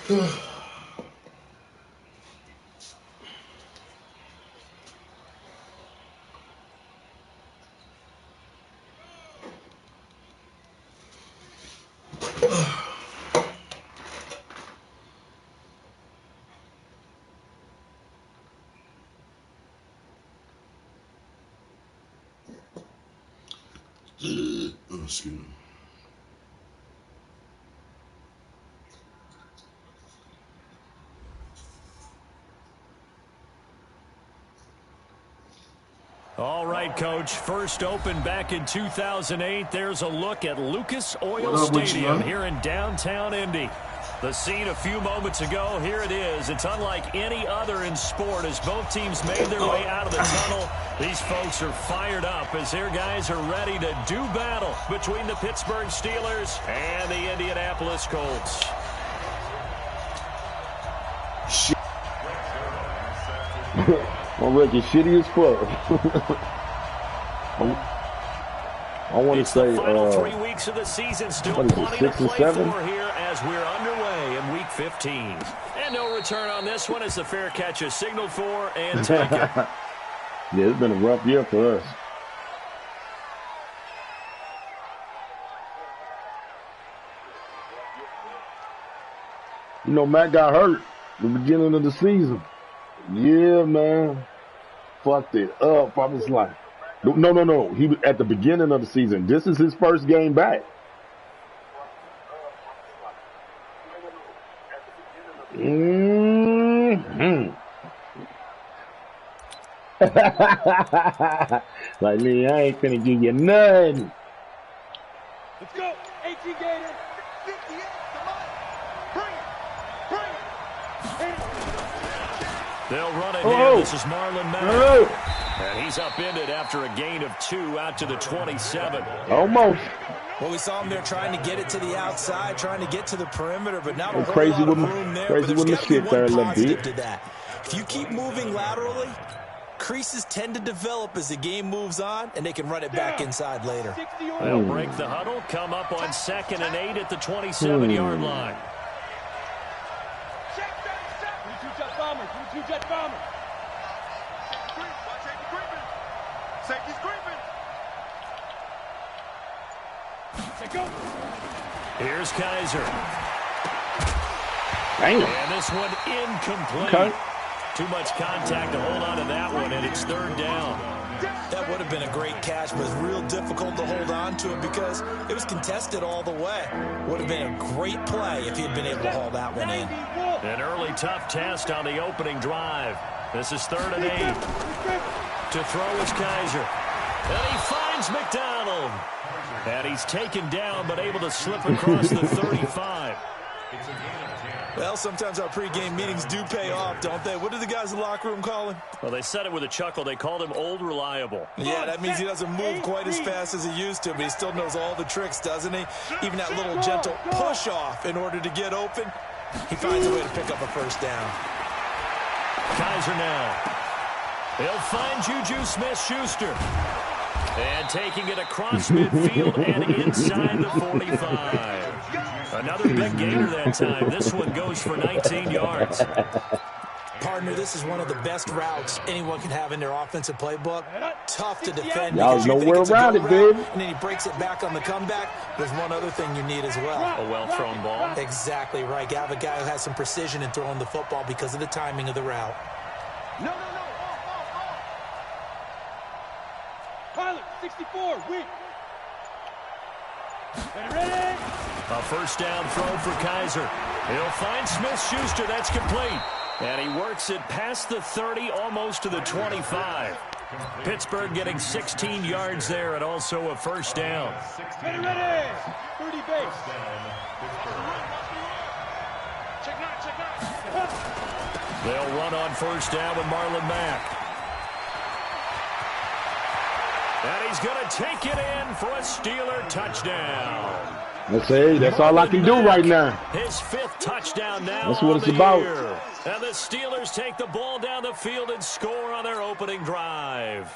Excuse me. All right, Coach. First opened back in 2008. There's a look at Lucas Oil Stadium here in downtown Indy. The scene a few moments ago, here it is. It's unlike any other in sport as both teams made their way out of the tunnel. These folks are fired up as their guys are ready to do battle between the Pittsburgh Steelers and the Indianapolis Colts. My record shitty as fuck. I want to say, the final 3 weeks of the season, still plenty to play for here as we're underway in Week 15. And no return on this one as the fair catch is signaled for and taken. Yeah, it's been a rough year for us. You know, Matt got hurt at the beginning of the season. Yeah, man. Fucked it up. I was like, no. He was at the beginning of the season. This is his first game back. Like me, I ain't finna give you nothing. Let's go. 18 Gator. 58. Come on. Bring it. They'll run it here. This is Marlon Mack. And he's upended after a gain of 2 out to the 27. Almost. Well, we saw him there trying to get it to the outside, trying to get to the perimeter, but not a whole crazy lot of with room there. Crazy with the shit there a little bit. To that. If you keep moving laterally, creases tend to develop as the game moves on, and they can run it back inside later. They'll break the huddle, come up on 2nd and 8 at the 27-yard line. Jet bomber. Safety's creeping. Here's Kaiser. Damn. And this one incomplete. Okay. Too much contact to hold on to that one, and it's 3rd down. That would have been a great catch, but it's real difficult to hold on to it because it was contested all the way. Would have been a great play if he had been able to haul that one in. An early tough test on the opening drive. This is 3rd and 8. To throw is Kaiser. And he finds McDonald. And he's taken down but able to slip across the 35. Well, sometimes our pregame meetings do pay off, don't they? What do the guys in the locker room call him? Well, they said it with a chuckle. They called him Old Reliable. Yeah, that means he doesn't move quite as fast as he used to, but he still knows all the tricks, doesn't he? Even that little gentle push-off in order to get open. He finds a way to pick up a 1st down. Kaiser now. He'll find Juju Smith-Schuster. And taking it across midfield and inside the 45. Another big gainer that time. This one goes for 19 yards. Partner, this is one of the best routes anyone can have in their offensive playbook. Tough to defend. Y'all know where around it, baby. And then he breaks it back on the comeback. There's one other thing you need as well. A well-thrown ball. Exactly right. You have a guy who has some precision in throwing the football because of the timing of the route. No. Pilot, 64, weak. Ready? A 1st down throw for Kaiser. He'll find Smith-Schuster. That's complete. And he works it past the 30, almost to the 25. Pittsburgh getting 16 yards there and also a 1st down. Ready. 30 base. Check nine. They'll run on 1st down with Marlon Mack. And he's going to take it in for a Steeler touchdown. That's all I can do right now. His 5th touchdown now. That's what it's about. Year. And the Steelers take the ball down the field and score on their opening drive.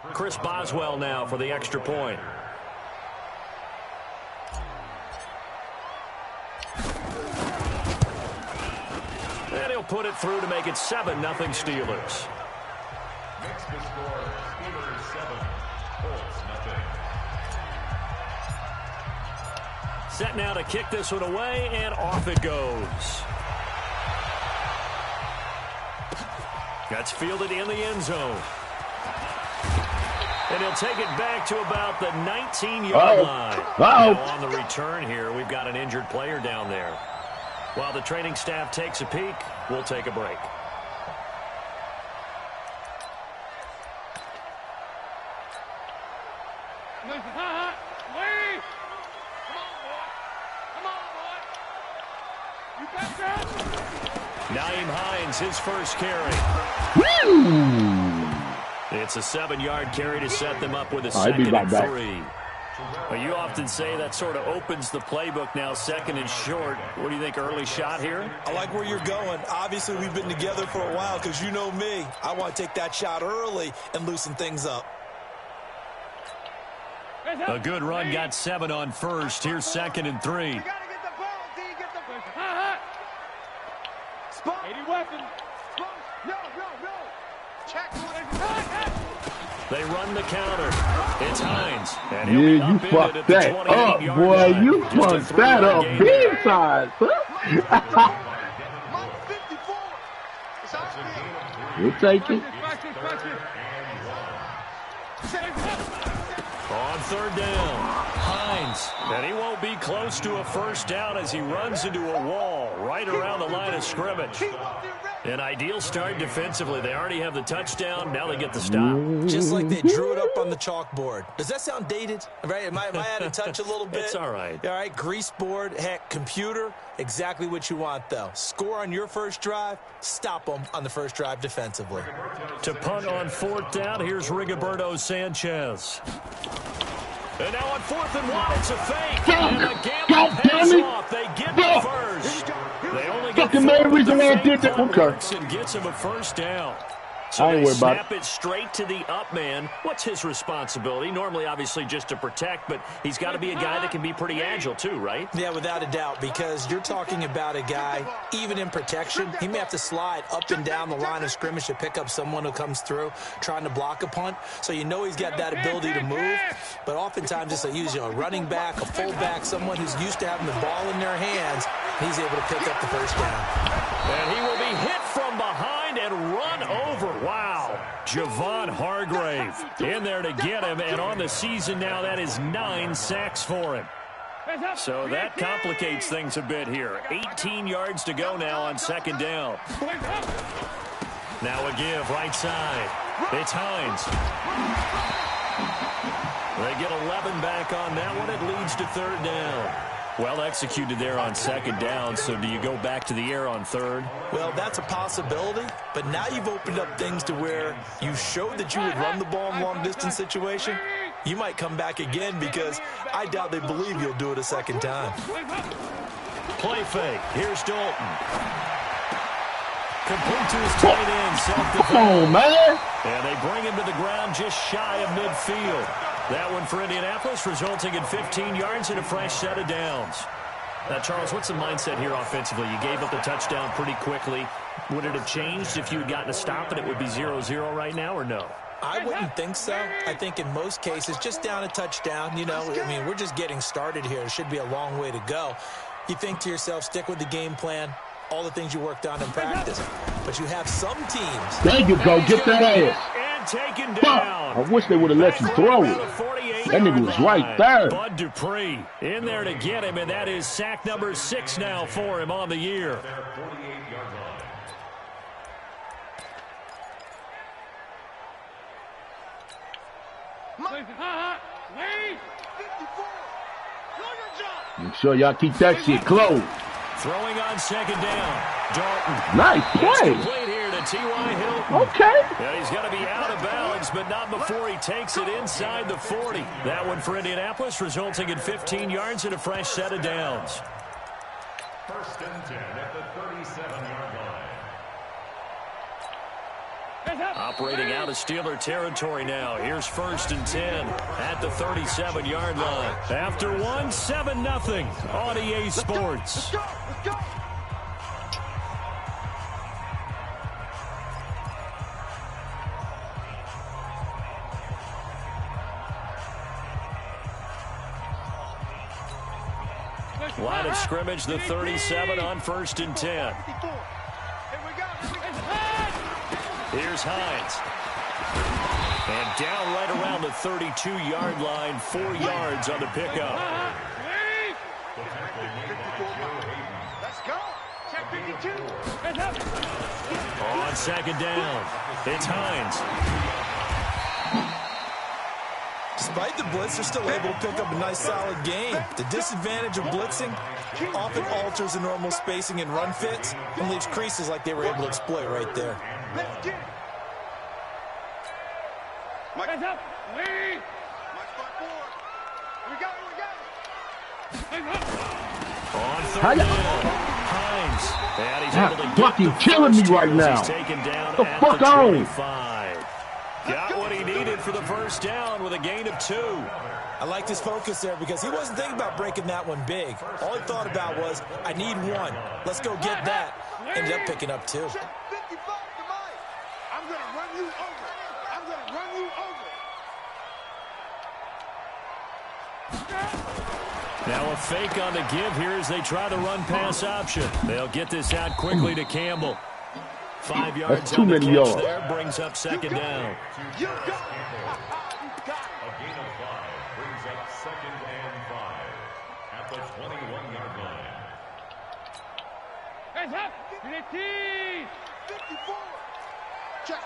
Chris Boswell now for the extra point. He'll put it through to make it 7-0 Steelers. Next to score, Steelers 7, Colts nothing. Set now to kick this one away, and off it goes. That's fielded in the end zone. And he'll take it back to about the 19-yard line. Now on the return here, we've got an injured player down there. While the training staff takes a peek, we'll take a break. Nyheim Hines, his first carry. It's a 7-yard carry to set them up with a second and 3. Well, you often say that sort of opens the playbook now, second and short. What do you think, early shot here? I like where you're going. Obviously, we've been together for a while because you know me. I want to take that shot early and loosen things up. A good run, got 7 on first. Here's second and 3. They run the counter. It's Hines. And yeah, you fucked that up, boy. You fucked that up big time. We'll take it. On third down, Hines. And he won't be close to a first down as he runs into a wall right around the line of scrimmage. An ideal start defensively. They already have the touchdown. Now they get the stop. Just like they drew it up on the chalkboard. Does that sound dated? Right? Am I out of touch a little bit? It's all right. All right, grease board, heck, computer, exactly what you want, though. Score on your first drive, stop them on the first drive defensively. To punt on fourth down, here's Rigoberto Sanchez. And now on 4th and 1, it's a fake. And the gamble pays off. They get the first. They only get the fake. And gets him a first down. So they snap it straight to the up man. What's his responsibility? Normally, obviously, just to protect, but he's got to be a guy that can be pretty agile too, right? Yeah, without a doubt, because you're talking about a guy, even in protection, he may have to slide up and down the line of scrimmage to pick up someone who comes through trying to block a punt. So you know he's got that ability to move, but oftentimes it's a running back, a fullback, someone who's used to having the ball in their hands, he's able to pick up the first down. And he will be hit from behind and run over. Wow. Javon Hargrave in there to get him, and on the season now, that is 9 sacks for him. So that complicates things a bit here. 18 yards to go now on second down. Now a give right side. It's Hines. They get 11 back on that one. It leads to third down. Well executed there on second down, so do you go back to the air on third? Well, that's a possibility, but now you've opened up things to where you showed that you would run the ball in long-distance situation. You might come back again because I doubt they believe you'll do it a second time. Play fake. Here's Dalton. Complete to his tight end. Self-defense. Come on, man. And they bring him to the ground just shy of midfield. That one for Indianapolis, resulting in 15 yards and a fresh set of downs. Now, Charles, what's the mindset here offensively? You gave up the touchdown pretty quickly. Would it have changed if you had gotten a stop and it would be 0-0 right now, or no? I wouldn't think so. I think in most cases, just down a touchdown, we're just getting started here. It should be a long way to go. You think to yourself, stick with the game plan, all the things you worked on in practice. But you have some teams. There you go. Get that ass. And taken down. I wish they would have let you throw it. That nigga was right there. Bud Dupree in there to get him, and that is sack number 6 now for him on the year. Make sure y'all keep that shit close. Throwing on second down. Dalton. Nice play. Complete here to T.Y. Hilton. Okay. Yeah, he's going to be out of bounds, but not before he takes it inside the 40. That one for Indianapolis, resulting in 15 yards and a fresh set of downs. First and 10 at the 37-yard line. Operating out of Steeler territory now. Here's first and 10 at the 37-yard line. After one, 7-0 on EA Sports. line of scrimmage, the 37 on 1st and 10. Here's Hines. And down right around the 32-yard line, 4 yards on the pickup. Let's go. Check 52. On 2nd down, it's Hines. Despite the blitz, they're still able to pick up a nice, solid gain. The disadvantage of blitzing often alters the normal spacing and run fits and leaves creases like they were able to exploit right there. Let's get it. Hands up. Lead. Mike front forward. We got it. On 3rd down, Hines. And he's able to get fucking the killing me first right two as now. He's taken down The at fuck the on? 25. Got what he needed for the first down with a gain of 2. I liked his focus there because he wasn't thinking about breaking that one big. All he thought about was, I need 1. Let's go get that. Ended up picking up 2. Check 55 to Mike. I'm going to run you over. I'm going to run you over. Now a fake on the give here as they try the run-pass option. They'll get this out quickly to Campbell. 5 yards That's too on the many catch yards. there, brings up 2nd down. You got it. A gain of 5 brings up 2nd and 5 at the 21-yard line. Hands up. 54. Check.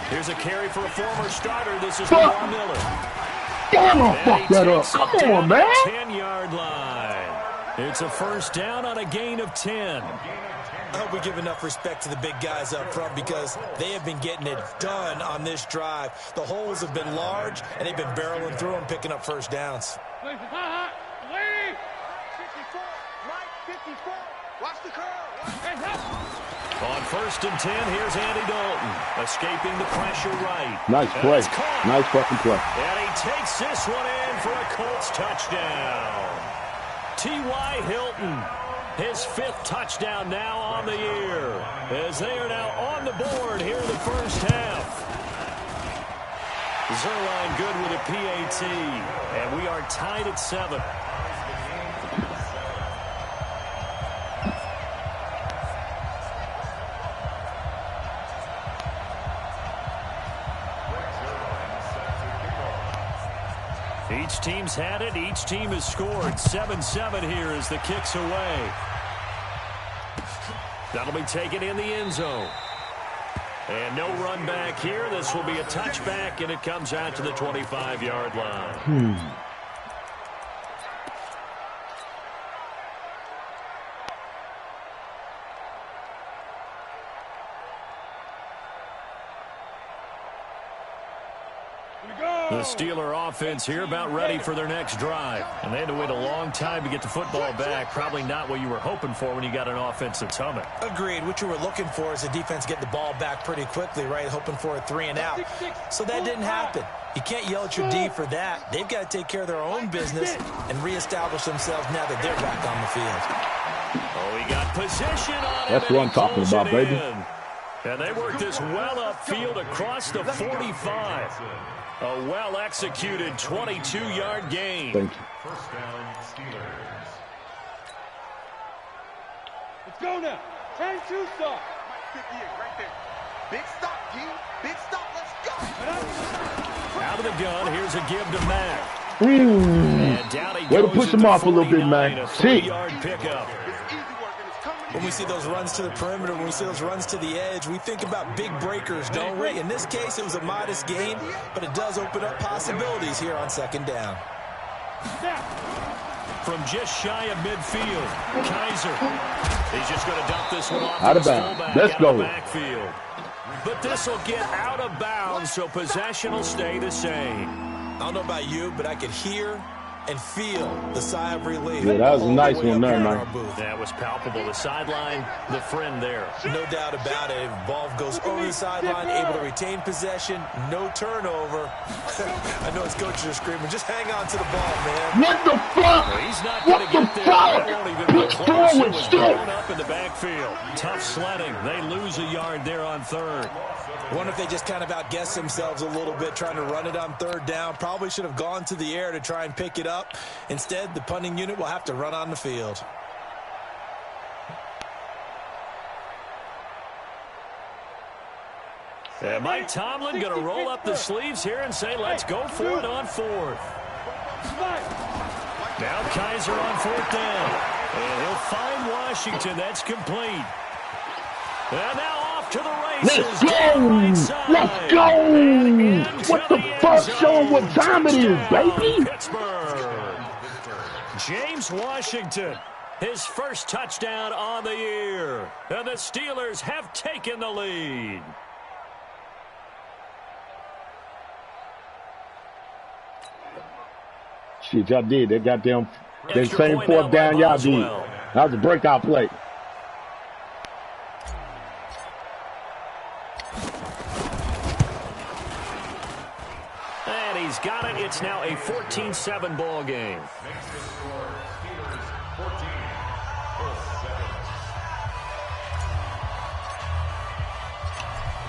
Here's a carry for a former starter. This is Lamar Miller. Damn, I'll And fuck he that up. takes it Come down on, to man. the 10-yard line. It's a first down on a gain of 10. I hope we give enough respect to the big guys up front because they have been getting it done on this drive. The holes have been large, and they've been barreling through them, picking up first downs. 54. Mike, 54. Watch the curl. Hands up. On 1st and 10, here's Andy Dalton, escaping the pressure right. Nice And play. it's caught. Nice fucking play. And he takes this one in for a Colts touchdown. T.Y. Hilton, his 5th touchdown now on the year, as they are now on the board here in the first half. Zerline good with a PAT, and we are tied at 7. Each team's had it. Each team has scored. 7-7 here as the kick's away. That'll be taken in the end zone. And no run back here. This will be a touchback, and it comes out to the 25-yard line. The Steeler offense here about ready for their next drive. And they had to wait a long time to get the football back. Probably not what you were hoping for when you got an offense that's humming. Agreed. What you were looking for is the defense getting the ball back pretty quickly, right? Hoping for a 3 and out. So that didn't happen. You can't yell at your D for that. They've got to take care of their own business and reestablish themselves now that they're back on the field. Oh, he got position on him. That's what I'm talking about, baby. And they work this well upfield across the 45. A well-executed 22-yard gain. Thank you. First down, Steelers. Let's go now. 10-2 stop. Mike 58 right there. Big stop, G. Big stop. Let's go. Out of the gun, here's a give to Mack. And down he Way to goes push at him the off a little bit, 49, man. a See. 3-yard pickup. It's easy work and it's coming. When we see those runs to the perimeter, when we see those runs to the edge, we think about big breakers, don't we? In this case, it was a modest gain, but it does open up possibilities here on 2nd down. From just shy of midfield, Kaiser. He's just going to dump this one off Out to of his bounds. fullback Let's out go. of the backfield. But this will get out of bounds, so possession will stay the same. I don't know about you, but I could hear and feel the sigh of relief. Yeah, that was a all the nice way one up there, here in man. our booth. That was palpable. The sideline, the friend there. No doubt about it. Ball goes over the sideline, able to retain possession, no turnover. I know his coaches are screaming, just hang on to the ball, man. What the fuck? Well, he's not What going to the get there. fuck? He won't even be What's close. wrong It with was you? blown up in the backfield. Tough sledding. They lose a yard there on 3rd. Wonder if they just kind of outguessed themselves a little bit trying to run it on 3rd down. Probably should have gone to the air to try and pick it up. Instead, the punting unit will have to run on the field. And Mike Tomlin going to roll up the sleeves here and say, let's go for it on fourth. Now Kaiser on fourth down. And he'll find Washington. That's complete. And now off to the races. Let's go! What the fuck? Show him what time it is, baby! Pittsburgh. James Washington, his first touchdown on the year. And the Steelers have taken the lead. Shit, y'all did. That goddamn, that same fourth down y'all did. That was a breakout play. And he's got it. It's now a 14-7 ball game.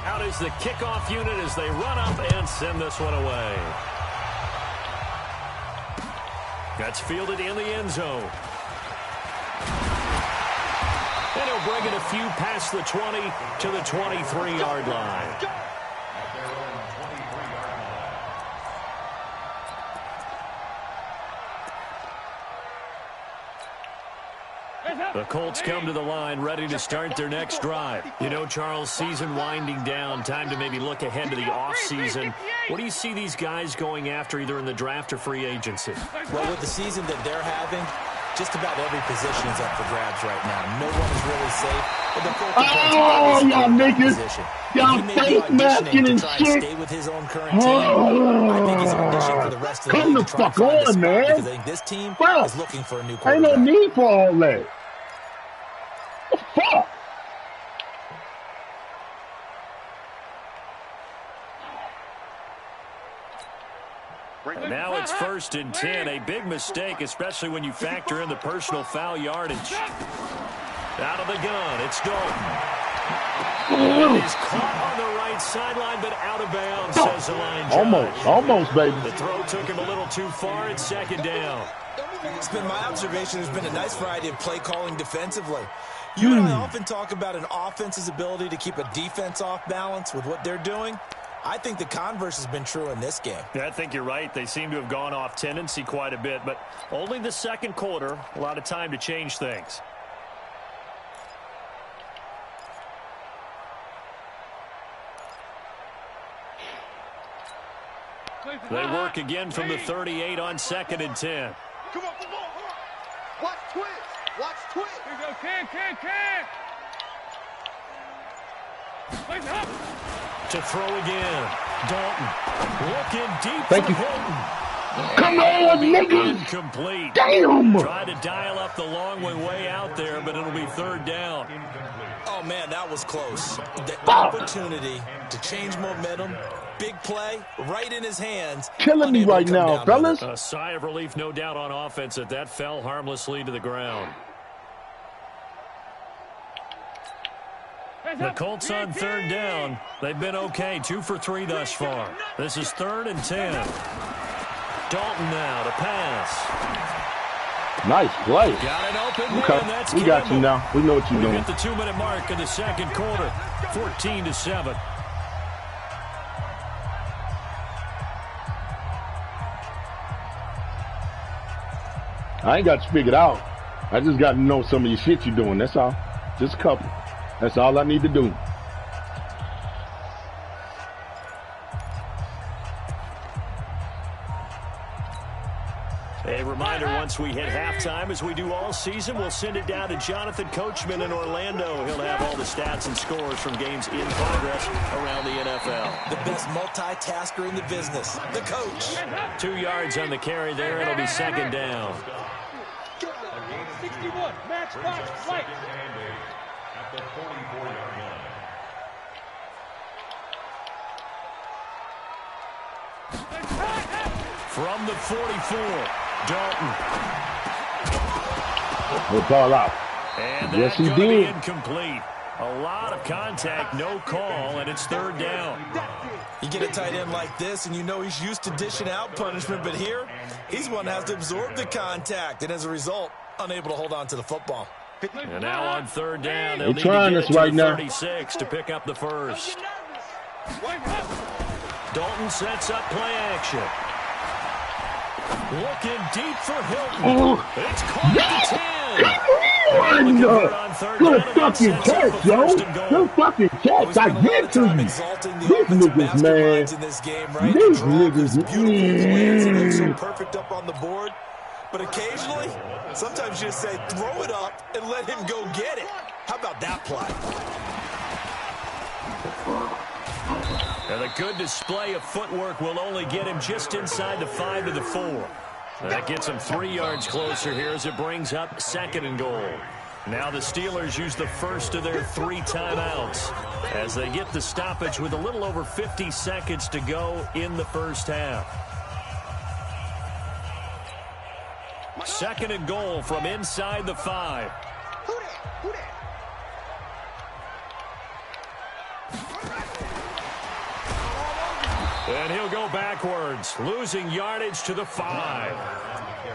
Out is the kickoff unit as they run up and send this one away. That's fielded in the end zone. And he'll bring it a few past the 20 to the 23-yard line. The Colts come to the line ready to start their next drive. You know, Charles, season winding down, time to maybe look ahead to the offseason. What do you see these guys going after either in the draft or free agency? Well, with the season that they're having, just about every position is up for grabs right now. No one is really safe. But the y'all niggas. Y'all face masking and shit. Stay with his own current team. I think he's auditioning for the rest of the league. Come the fuck on, man. Because I think this team is looking for a new quarterback. Ain't no need for all that. What the fuck? And now it's 1st and 10. A big mistake, especially when you factor in the personal foul yardage. Out of the gun, it's Dalton. He's caught on the right sideline, but out of bounds, says the line judge. Almost, baby. The throw took him a little too far. It's 2nd down. It's been my observation. There's been a nice variety of play calling defensively. You and I often talk about an offense's ability to keep a defense off balance with what they're doing. I think the converse has been true in this game. Yeah, I think you're right. They seem to have gone off tendency quite a bit, but only the second quarter. A lot of time to change things. They work again from the 38 on 2nd and 10. Come on. Watch twist. Here you go, Ken. To throw again. Dalton looking deep. Thank you. Hilton. Come on, niggas. Incomplete. Damn. Try to dial up the long way out there, but it'll be 3rd down. Oh, man, that was close. The opportunity to change momentum, big play, right in his hands. Killing me right now, fellas. A sigh of relief, no doubt, on offense that fell harmlessly to the ground. The Colts on 3rd down. They've been okay, 2 for 3 thus far. This is 3rd and 10. Dalton now to pass. Nice play. Got it open. Okay, And that's we got you now. We know what you're doing. Hit the 2-minute mark in the second quarter. 14-7. I ain't got you figured out. I just got to know some of your shit you're doing. That's all. Just a couple. That's all I need to do. A reminder, once we hit halftime, as we do all season, we'll send it down to Jonathan Coachman in Orlando. He'll have all the stats and scores from games in progress around the NFL. The best multitasker in the business, the coach. 2 yards on the carry there. It'll be 2nd down. 61, match box, right. At the 44-yard line. From the 44, Dalton. We'll call out. And yes, that's he going to be did. incomplete. A lot of contact, no call, and it's third down. You get a tight end like this, and you know he's used to dishing out punishment, but here, he's one that has to absorb the contact, and as a result, unable to hold on to the football. And now on third down, they'll need to trying get this it to right the now. 36 to pick up the first. Dalton sets up play action. Looking deep for Hilton. It's caught at the 10. Good fucking catch, yo. Good fucking catch. I get to you. These niggas, man. These niggas, so perfect up on the board. But occasionally, sometimes you just say, throw it up and let him go get it. How about that play? And a good display of footwork will only get him just inside the 5 to the 4. That gets him 3 yards closer here as it brings up 2nd and goal. Now the Steelers use the first of their 3 timeouts as they get the stoppage with a little over 50 seconds to go in the first half. 2nd and goal from inside the 5. And he'll go backwards, losing yardage to the 5.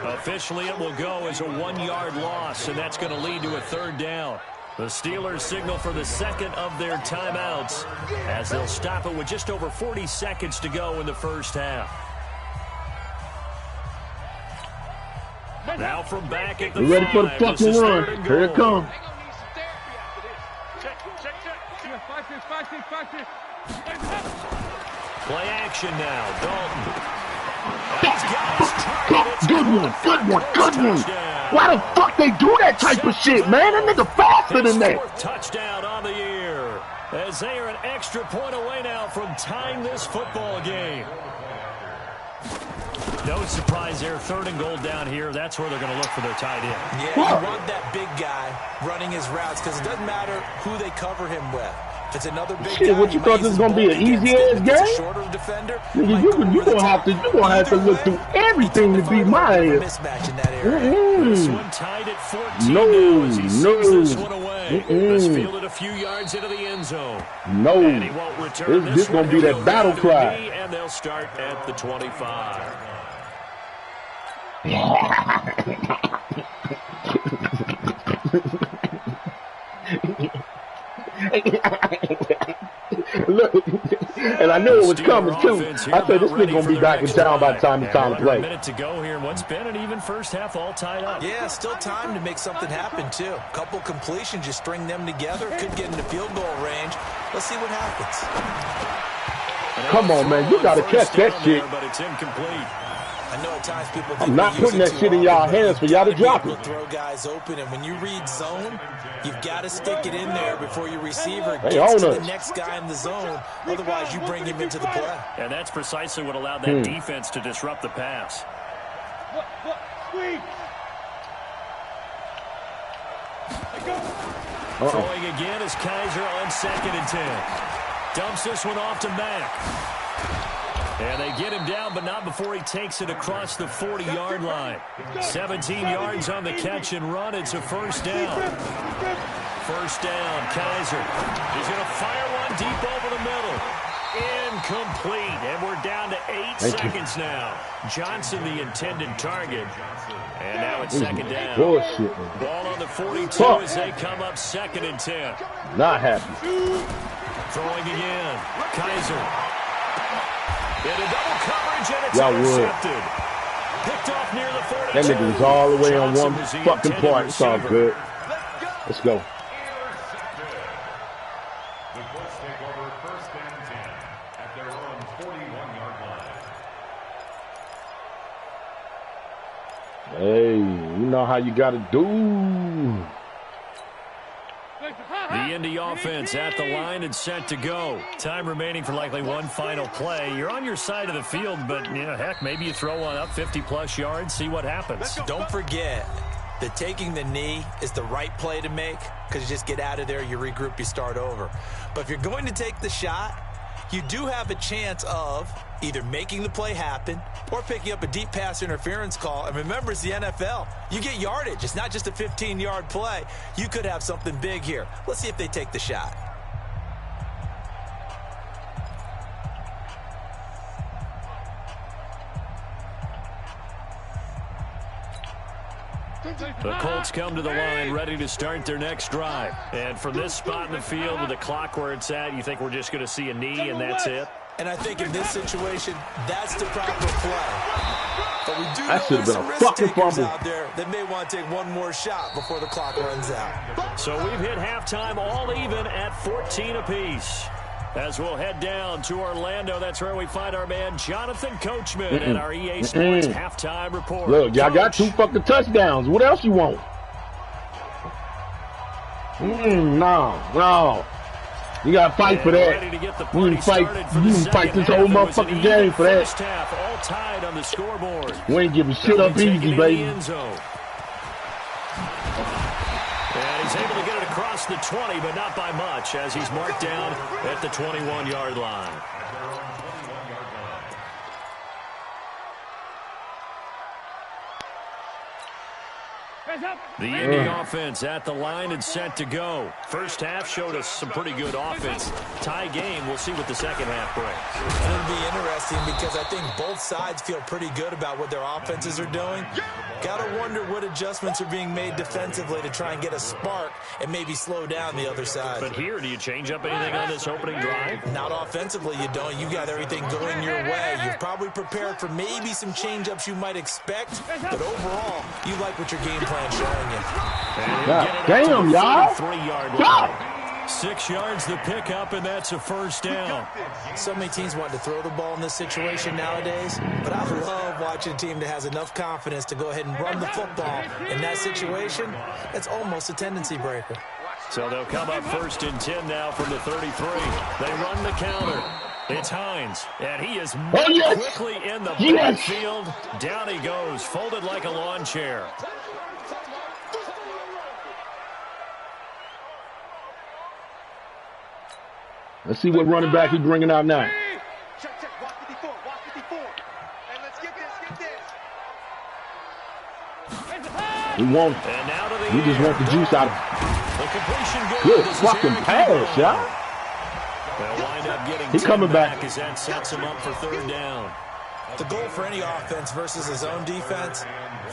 Officially, it will go as a 1-yard loss, and that's going to lead to a third down. The Steelers signal for the second of their timeouts as they'll stop it with just over 40 seconds to go in the first half. Now from back at the 5. Ready for the fucking run. Here it comes. Play action now. Dalton. He's Good one. Good one. Good one. Why the fuck they do that type of shit, man? That nigga faster than that. Touchdown on the year as they are an extra point away now from tying this football game. No surprise there. 3rd and goal down here. That's where they're going to look for their tight end. Yeah, you want that big guy running his routes because it doesn't matter who they cover him with. If it's another big shit, guy, what you thought this was gonna be an easy ass game? Shorter defender, Nigga, you gonna have to look through everything to beat my ass. Mismatch in that area. This one tied at 14 No, now as he sees this one no. away. This fielded a few yards into the end zone. No. And he won't return This gonna be that battle cry. And they'll start at the 25. Look, and I knew it was coming too. I said this nigga gonna be back in town by the time it's time to play. A minute to go here, and what's been an even first half, all tied up. Yeah, still time to make something happen too. Couple completions, just string them together, could get into field goal range. Let's see what happens. Come on, man, you gotta catch that shit. But it's incomplete. I know at times people think I'm not putting that shit in y'all hands for y'all to drop it. Throw guys open, and when you read zone, you've got to stick it in there before your receiver Hey, gets to own the us. next guy in the zone. Otherwise, you bring him into the play. And that's precisely what allowed that defense to disrupt the pass. Throwing again is Kaiser on 2nd and 10. Dumps this one off to Mack. And they get him down, but not before he takes it across the 40-yard line. 17 yards on the catch and run. It's a first down. First down, Kaiser. He's going to fire one deep over the middle. Incomplete. And we're down to 8 seconds now. Johnson, the intended target. And now it's 2nd down. Bullshit. Ball on the 42 as they come up 2nd and 10. Not happy. Throwing again. Kaiser. In a double coverage, and it's Y'all intercepted. Picked off near the 42. That nigga was all the way on Johnson one was the fucking intended part. It's all receiver. good. Let's go. The Colts take over 1st and 10 at their own 41-yard line. Hey, you know how you gotta do. The Indy offense at the line and set to go. Time remaining for likely one final play. You're on your side of the field, but, you know, heck, maybe you throw one up 50-plus yards, see what happens. Don't forget that taking the knee is the right play to make because you just get out of there, you regroup, you start over. But if you're going to take the shot, you do have a chance of either making the play happen or picking up a deep pass interference call. And remember, it's the NFL. You get yardage. It's not just a 15-yard play. You could have something big here. Let's see if they take the shot. The Colts come to the line ready to start their next drive. And from this spot in the field with the clock where it's at, you think we're just going to see a knee and that's it? And I think in this situation, that's the proper play. But we do That know there's some risk takers fumble out there that may want to take one more shot before the clock runs out. So we've hit halftime all even at 14 apiece. As we'll head down to Orlando, that's where we find our man Jonathan Coachman at our EA Sports halftime report. Look, y'all got 2 fucking touchdowns. What else you want? No. You got to fight for that. You can fight this whole motherfucking game for that. Half, all tied on the scoreboard. We ain't giving shit up easy, baby. And he's able to get it across the 20, but not by much, as he's marked down at the 21-yard line. The Indy offense at the line and set to go. First half showed us some pretty good offense. Tie game. We'll see what the second half brings. And it'll be interesting because I think both sides feel pretty good about what their offenses are doing. Got to wonder what adjustments are being made defensively to try and get a spark and maybe slow down the other side. But here, do you change up anything on this opening drive? Not offensively, you don't. You got everything going your way. You've probably prepared for maybe some change-ups you might expect, but overall, you like what your game plan's showing you. Damn, y'all. 3-yard 6 yards the pickup, and that's a first down. So many teams want to throw the ball in this situation nowadays, but I love watching a team that has enough confidence to go ahead and run the football. In that situation, that's almost a tendency breaker. So they'll come up 1st and 10 now from the 33. They run the counter. It's Hines, and he is quickly in the backfield. Down he goes, folded like a lawn chair. Let's see what running back he's bringing out now. Check. Walk 54. Hey, let's get this. We want it. And now to the We just want the juice out of it. The completion Good fucking pass, y'all. They'll wind up getting He's coming back. as that sets him up for 3rd down. The goal for any offense versus his own defense,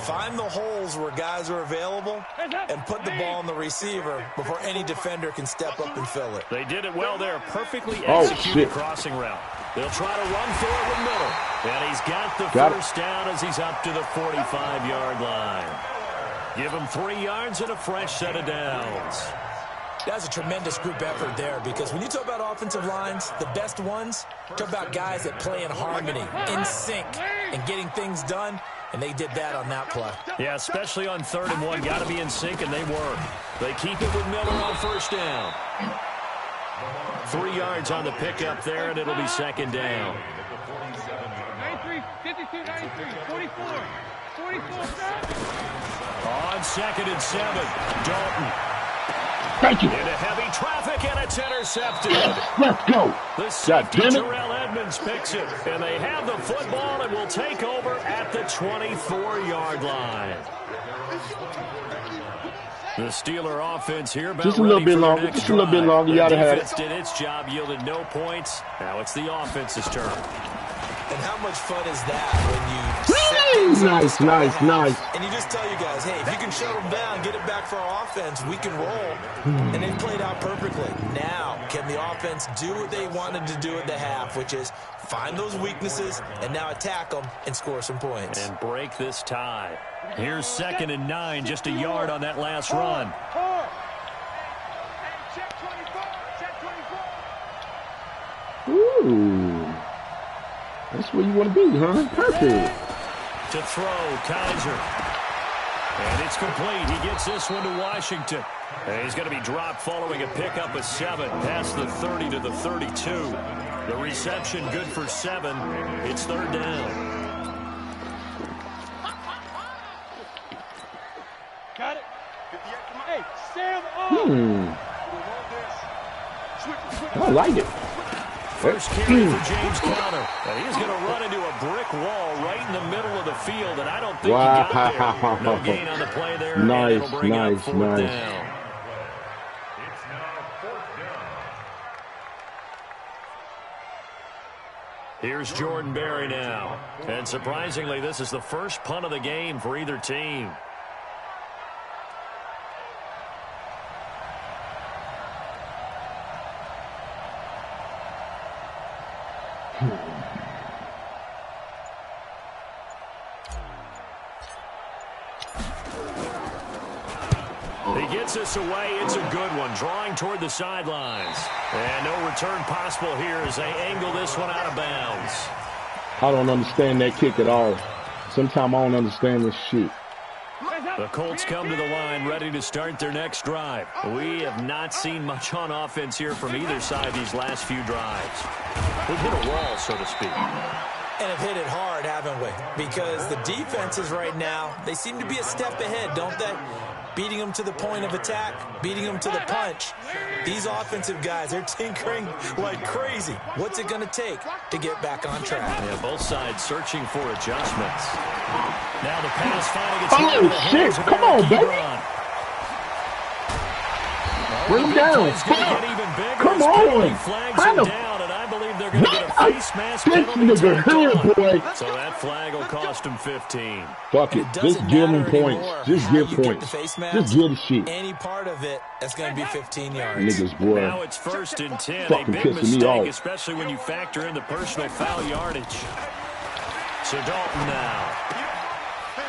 find the holes where guys are available and put the ball on the receiver before any defender can step up and fill it. They did it well there. Perfectly executed crossing route. They'll try to run for it with middle. And he's got the first down as he's up to the 45-yard line. Give him 3 yards and a fresh set of downs. That's a tremendous group effort there because when you talk about offensive lines, the best ones, talk about guys that play in harmony, in sync, and getting things done, and they did that on that play. Yeah, especially on 3rd and 1. Got to be in sync, and they were. They keep it with Miller on 1st down. 3 yards on the pickup there, and it'll be 2nd down. 93, 52, 93, 44. On 2nd and 7, Dalton. Thank you. Into heavy traffic, and it's intercepted. Let's go. The safety, Terrell Edmonds, picks it, and they have the football and will take over at the 24-yard line. The Steeler offense here. Just a little bit longer. Just a little bit longer. You gotta have it. The defense did its job, yielded no points. Now it's the offense's turn. And how much fun is that when you nice. and you just tell you guys, hey, if you can shut them down, get it back for our offense, we can roll. And they've played out perfectly. Now, can the offense do what they wanted to do at the half, which is find those weaknesses and now attack them and score some points. And break this tie. Here's 2nd and 9, just a yard on that last run. Ooh. That's where you want to be, huh? Perfect. To throw, Kaiser. And it's complete. He gets this one to Washington. And he's going to be dropped following a pickup of 7 past the 30 to the 32. The reception good for 7. It's 3rd down. Got it. Hey, Sam. I like it. first carry for James Conner. He's going to run into a brick wall right in the middle of the field, and I don't think he got there. No gain on the play there, and it'll bring up fourth down. It's now fourth down. Here's Jordan Berry now. And surprisingly, this is the first punt of the game for either team. He gets this away. It's a good one. Drawing toward the sidelines. And no return possible here as they angle this one out of bounds. I don't understand that kick at all. Sometimes I don't understand this shit. The Colts come to the line ready to start their next drive. We have not seen much on offense here from either side these last few drives. We've hit a wall, so to speak. And have hit it hard, haven't we? Because the defenses right now, they seem to be a step ahead, don't they? Beating them to the point of attack, beating them to the punch. These offensive guys, they're tinkering like crazy. What's it going to take to get back on track? Yeah, both sides searching for adjustments. Now the pass finally gets oh, shit. Come on, baby. Bring him down. Come on. Find him. I believe they're going to get a face mask penalty. So that flag will cost him 15. Fuck it. Just give him points. Just give points. Just give the shit. Any part of it, that's going to be 15 yards. Niggas, boy. Now it's 1st and 10. Fucking a big pissing me mistake, off. especially when you factor in the personal foul yardage. So Dalton now.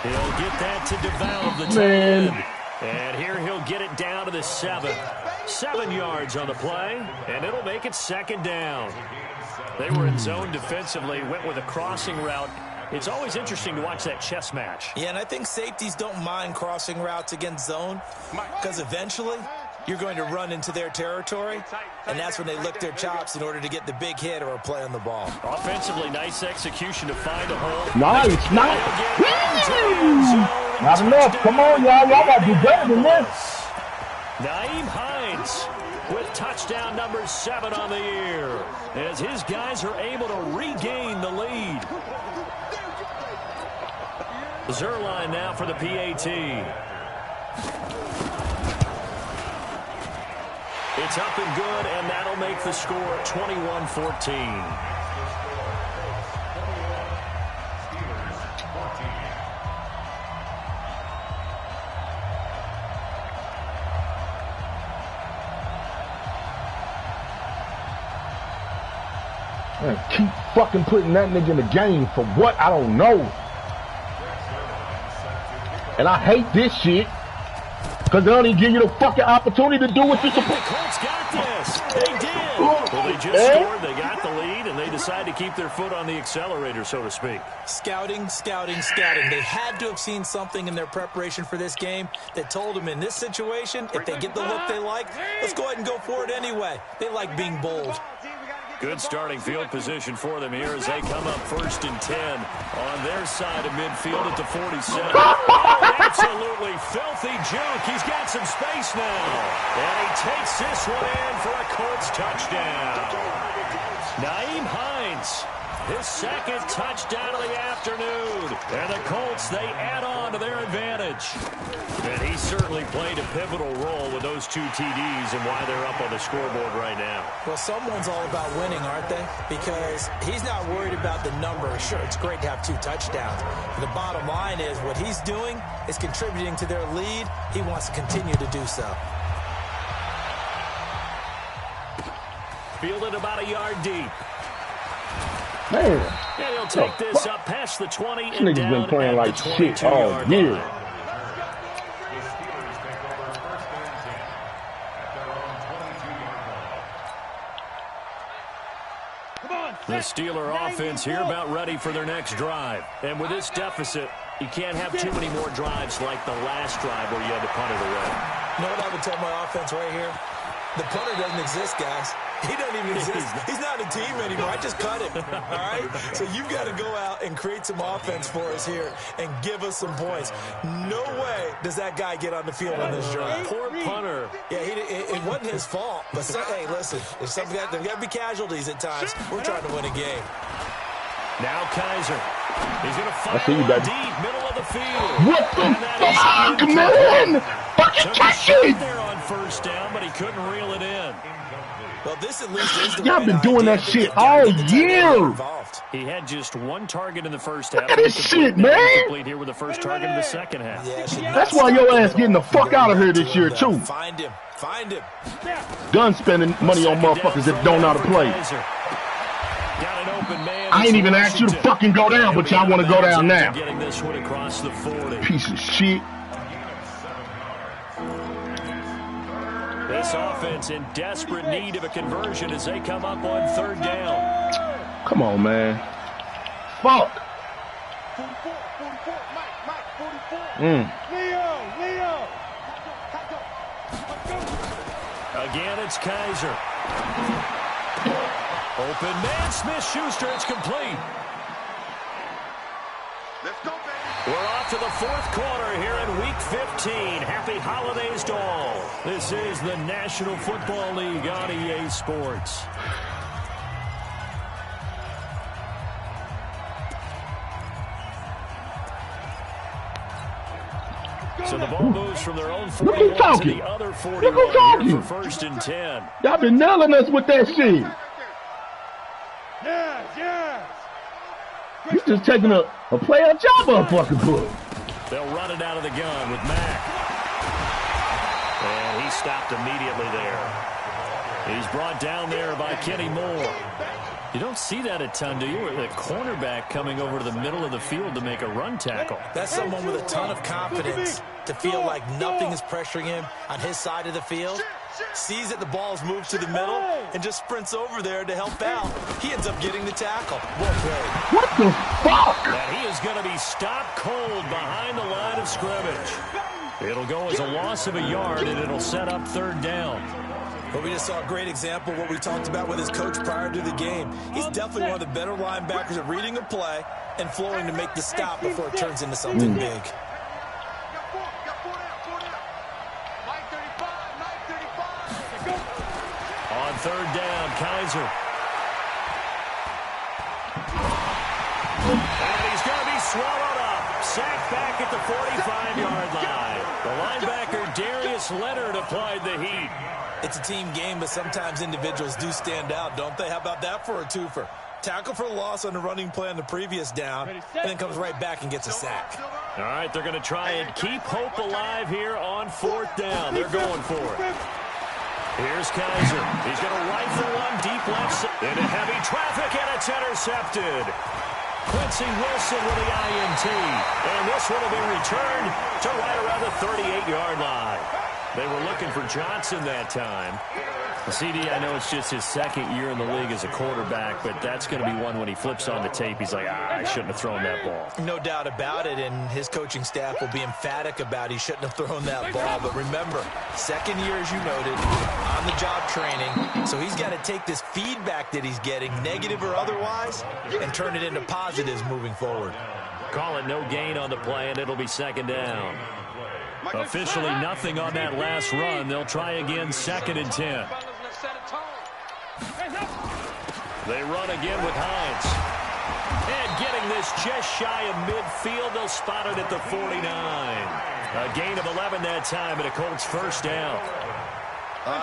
He'll get that to develop the tight end. And here he'll get it down to the 7. 7 yards on the play, and it'll make it 2nd down. They were in zone defensively, went with a crossing route. It's always interesting to watch that chess match. Yeah, and I think safeties don't mind crossing routes against zone because eventually you're going to run into their territory, and that's when they lick their chops in order to get the big hit or a play on the ball. Offensively, nice execution to find a hole. Nice. Not enough. Come on, y'all. Y'all got to do better than this. Naeem Hines with touchdown number 7 on the year as his guys are able to regain the lead. Zerline now for the PAT. It's up and good, and that'll make the score 21-14. Man, keep fucking putting that nigga in the game for what? I don't know. And I hate this shit. Because they don't even give you the fucking opportunity to do what you're supposed to. The Colts got this. They did. Well, they just scored. They got the lead, and they decided to keep their foot on the accelerator, so to speak. Scouting, scouting, scouting. They had to have seen something in their preparation for this game that told them in this situation, if they get the look they like, let's go ahead and go for it anyway. They like being bold. Good starting field position for them here as they come up 1st and 10 on their side of midfield at the 47. Absolutely filthy juke. He's got some space now. And he takes this one in for a Colts touchdown. Naeem Hines, his 2nd touchdown of the afternoon. And the Colts, they add on to their advantage. And he certainly played a pivotal role with those 2 TDs and why they're up on the scoreboard right now. Well, someone's all about winning, aren't they? Because he's not worried about the number. Sure, it's great to have 2 touchdowns. But the bottom line is what he's doing is contributing to their lead. He wants to continue to do so. Fielded about a yard deep. Man. And he'll take this up past the 20 This and nigga's down been playing like shit all year. The Steeler offense here about ready for their next drive. And with this deficit, you can't have too many more drives like the last drive where you had to punt it away. You know what I would tell my offense right here? The punter doesn't exist, guys. He doesn't even exist. He's not a team anymore. I just cut him, all right? So you've got to go out and create some offense for us here and give us some points. No way does that guy get on the field on this drive. Poor punter. Yeah, it wasn't his fault. But, hey, listen, there's got to be casualties at times. We're trying to win a game. Now Kaiser. He's going to fire deep, middle of the field. What the fuck, man? Fucking catch it! There on first down, but he couldn't reel it in. Well, this at least is the Y'all been doing that shit all year. He had just one target in the first half. Look at this shit, man. Complete here with the first target in the second half. Yeah, that's why your ass getting the fuck out of here this year, too. Find him. Find him. Done spending money on motherfuckers that don't know how to play. Got an open man. I ain't even asked you to fucking go down, but y'all want to go down now. Getting this one across the 40. Piece of shit. This offense in desperate need of a conversion as they come up on third down. Come on, man. Fuck. 44, Mike, 44. Leo. Again, it's Kaiser. Open man, Smith-Schuster, it's complete. Let's go, baby. We're off to the fourth quarter here in Week 15. Happy holidays to all. This is the National Football League on EA Sports. So the ball moves from their own 41 to the other 41 here for first and 10. Y'all been nailing us with that shit. Yes. He's just taking a player job on fucking book. They'll run it out of the gun with Mack. And he stopped immediately there. He's brought down there by Kenny Moore. You don't see that a ton, do you? The cornerback coming over to the middle of the field to make a run tackle. That's someone with a ton of confidence to feel like nothing is pressuring him on his side of the field. Sees that the ball's moved to the middle and just sprints over there to help out. He ends up getting the tackle. Well played. What the fuck? And he is going to be stopped cold behind the line of scrimmage. It'll go as a loss of a yard, and it'll set up third down. But we just saw a great example of what we talked about with his coach prior to the game. He's definitely one of the better linebackers at reading a play and flowing to make the stop before it turns into something big. On third down, Kaiser. And he's going to be swallowed up. Sacked back at the 45-yard line. The linebacker, Darius Leonard, applied the heat. It's a team game, but sometimes individuals do stand out, don't they? How about that for a twofer? Tackle for loss on the running play on the previous down, and then comes right back and gets a sack. All right, they're going to try and keep hope alive here on fourth down. They're going for it. Here's Kaiser. He's going to rifle one deep left into heavy traffic, and it's intercepted. Quincy Wilson with the INT. And this one will be returned to right around the 38-yard line. They were looking for Johnson that time. CD, I know it's just his second year in the league as a quarterback, but that's going to be one when he flips on the tape. He's like, I shouldn't have thrown that ball. No doubt about it, and his coaching staff will be emphatic about he shouldn't have thrown that ball. But remember, second year, as you noted, on-the-job training. So he's got to take this feedback that he's getting, negative or otherwise, and turn it into positives moving forward. Call it no gain on the play, and it'll be second down. Officially nothing on that last run. They'll try again, second and 10. They run again with Hines. And getting this just shy of midfield, they'll spot it at the 49. A gain of 11 that time, and a Colts first down.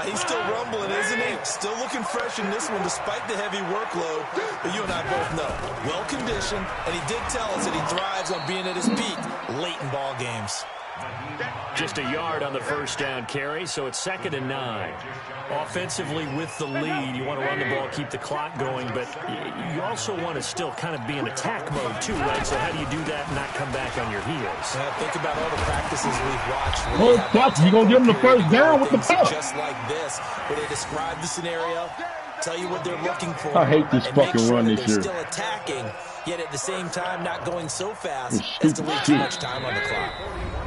He's still rumbling, isn't he? Still looking fresh in this one despite the heavy workload. But you and I both know, well-conditioned, and he did tell us that he thrives on being at his peak late in ball games. Just a yard on the first down carry, so it's second and 9. Offensively with the lead, you want to run the ball, keep the clock going, but you also want to still kind of be in attack mode too, right? So how do you do that and not come back on your heels? Think about all the practices we've watched. You're going to give them the first down with the ball. Just like this, where they describe the scenario, tell you what they're looking for. I hate this fucking run this year. Still attacking, yet at the same time not going so fast as to leave too much time on the clock.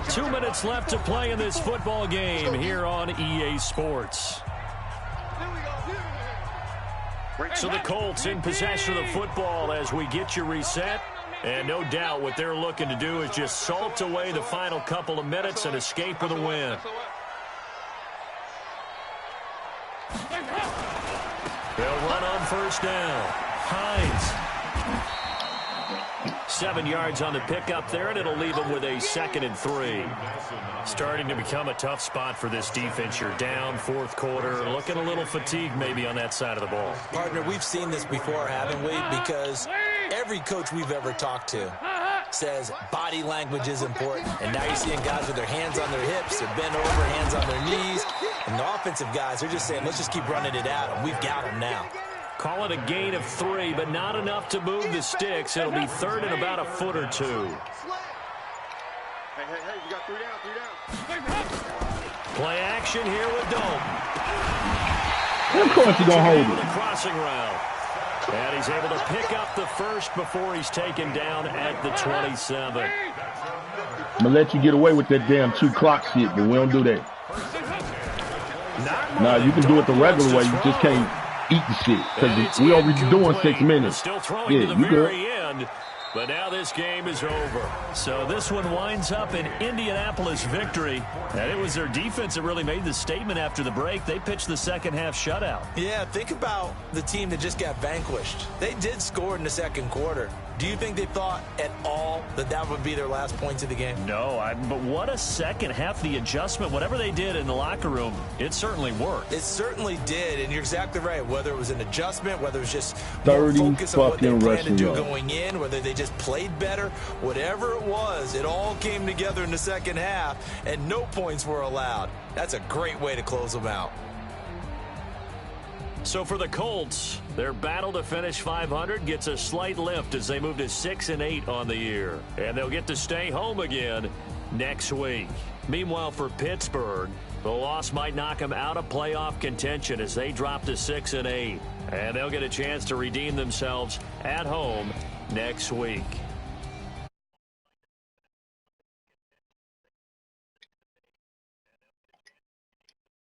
2 minutes left to play in this football game here on EA Sports. So the Colts in possession of the football as we get you reset. And no doubt what they're looking to do is just salt away the final couple of minutes and escape with a win. They'll run on first down. Hines. 7 yards on the pickup there, and it'll leave them with a 2nd and 3. Starting to become a tough spot for this defense. You're down fourth quarter, looking a little fatigued maybe on that side of the ball. Partner, we've seen this before, haven't we? Because every coach we've ever talked to says body language is important. And now you're seeing guys with their hands on their hips, they're bent over, hands on their knees. And the offensive guys, they're just saying, let's just keep running it at them. We've got them now. Call it a gain of 3, but not enough to move the sticks. It'll be 3rd and about a foot or 2. Hey, you got 3 down. Play action here with Dome. Of course you're going to hold it. The crossing route. And he's able to pick up the first before he's taken down at the 27. I'm going to let you get away with that damn 2 clock shit, but we don't do that. Nah, you can do it the regular way. You just can't eat the shit because we already doing 6 minutes. Still throwing to the very end, but now this game is over. So this one winds up an Indianapolis victory, and it was their defense that really made the statement after the break. They pitched the second half shutout. Yeah, think about the team that just got vanquished. They did score in the second quarter. Do you think they thought at all that that would be their last points of the game? No, but what a second half. The adjustment, whatever they did in the locker room, it certainly worked. It certainly did, and you're exactly right. Whether it was an adjustment, whether it was just 30 focus on what they planned to do yards. going in, whether they just played better, whatever it was, it all came together in the second half, and no points were allowed. That's a great way to close them out. So for the Colts, their battle to finish 500 gets a slight lift as they move to 6-8 on the year. And they'll get to stay home again next week. Meanwhile, for Pittsburgh, the loss might knock them out of playoff contention as they drop to 6-8. And they'll get a chance to redeem themselves at home next week.